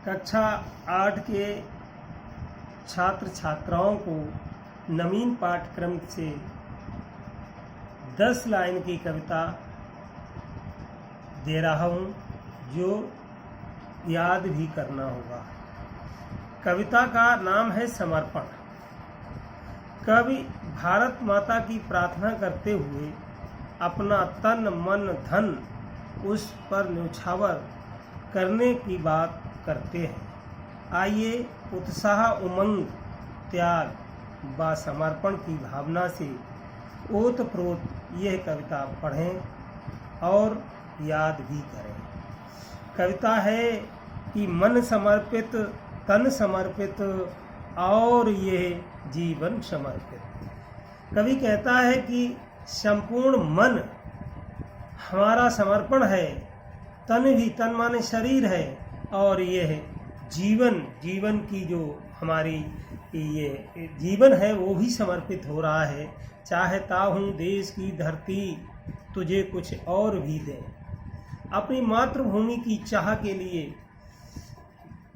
कक्षा 8 के छात्र छात्राओं को नवीन पाठ्यक्रम से 10 लाइन की कविता दे रहा हूँ जो याद भी करना होगा। कविता का नाम है समर्पण। कवि भारत माता की प्रार्थना करते हुए अपना तन मन धन उस पर न्यौछावर करने की बात करते हैं। आइए उत्साह, उमंग, त्याग व समर्पण की भावना से ओतप्रोत यह कविता पढ़ें और याद भी करें। कविता है कि मन समर्पित, तन समर्पित और यह जीवन समर्पित। कवि कहता है कि संपूर्ण मन हमारा समर्पण है, तन भी, तन माने शरीर है, और यह जीवन की जो हमारी ये जीवन है वो भी समर्पित हो रहा है। चाहता हूँ देश की धरती तुझे कुछ और भी दे। अपनी मातृभूमि की चाह के लिए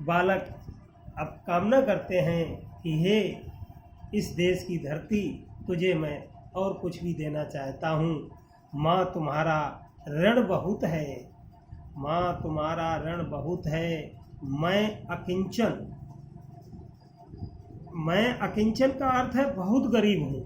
बालक अब कामना करते हैं कि हे इस देश की धरती तुझे मैं और कुछ भी देना चाहता हूँ। माँ तुम्हारा ऋण बहुत है, माँ तुम्हारा ऋण बहुत है। मैं अकिंचन का अर्थ है बहुत गरीब हूँ।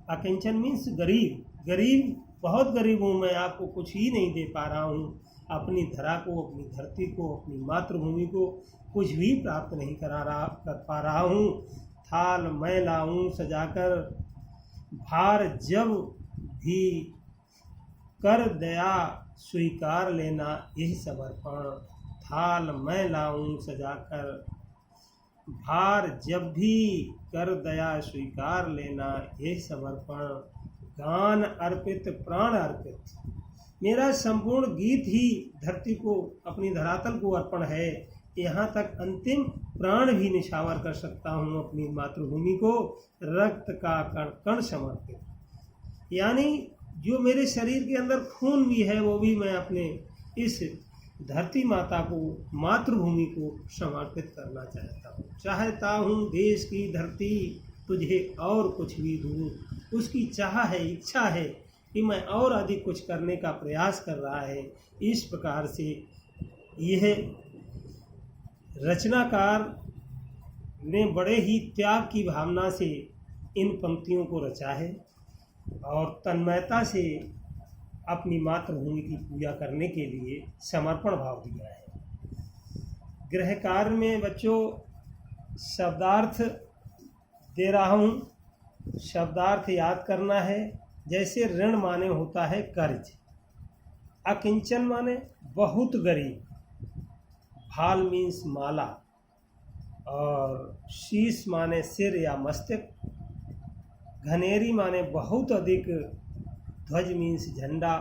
अकिंचन मीन्स गरीब, बहुत गरीब हूँ। मैं आपको कुछ ही नहीं दे पा रहा हूँ। अपनी धरा को, अपनी धरती को, अपनी मातृभूमि को कुछ भी प्राप्त नहीं कर पा रहा हूँ। थाल मैं लाऊं सजाकर, भार जब भी कर दया स्वीकार लेना यही समर्पण। थाल मैं लाऊं सजाकर, भार जब भी कर दया स्वीकार लेना यही समर्पण। गान अर्पित प्राण अर्पित, मेरा संपूर्ण गीत ही धरती को, अपनी धरातल को अर्पण है। यहाँ तक अंतिम प्राण भी निछावर कर सकता हूँ अपनी मातृभूमि को। रक्त का कण कण समर्पित, यानी जो मेरे शरीर के अंदर खून भी है वो भी मैं अपने इस धरती माता को, मातृभूमि को समर्पित करना चाहता हूँ। चाहता हूँ देश की धरती तुझे और कुछ भी दूँ। उसकी चाह है, इच्छा है कि मैं और अधिक कुछ करने का प्रयास कर रहा है। इस प्रकार से यह रचनाकार ने बड़े ही त्याग की भावना से इन पंक्तियों को रचा है और तन्मयता से अपनी मातृभूमि की पूजा करने के लिए समर्पण भाव दिया है। गृह कार्य में बच्चों शब्दार्थ दे रहा हूँ। शब्दार्थ याद करना है। जैसे ऋण माने होता है कर्ज, अकिंचन माने बहुत गरीब, भाल मीन्स माला, और शीश माने सिर या मस्तक, घनेरी माने बहुत अधिक, ध्वज मीन्स झंडा,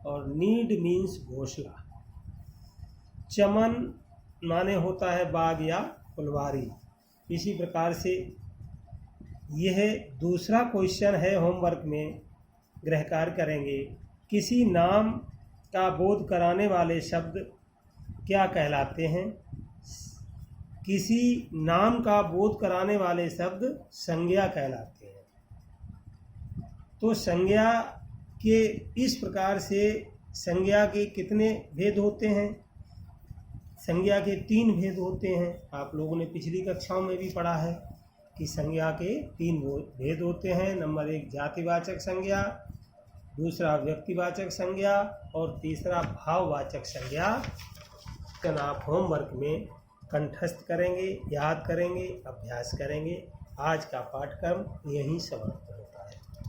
और नीड मीन्स घोंसला। चमन माने होता है बाग या फुलवारी। इसी प्रकार से यह दूसरा क्वेश्चन है होमवर्क में, गृह कार्य करेंगे। किसी नाम का बोध कराने वाले शब्द क्या कहलाते हैं? किसी नाम का बोध कराने वाले शब्द संज्ञा कहलाते हैं। तो संज्ञा के इस प्रकार से संज्ञा के कितने भेद होते हैं? संज्ञा के 3 भेद होते हैं। आप लोगों ने पिछली कक्षाओं में भी पढ़ा है कि संज्ञा के 3 भेद होते हैं। नंबर 1 जातिवाचक संज्ञा, दूसरा व्यक्तिवाचक संज्ञा, और तीसरा भाववाचक संज्ञा। आप होमवर्क में कंठस्थ करेंगे, याद करेंगे, अभ्यास करेंगे। आज का पाठक्रम यहीं समाप्त होता है।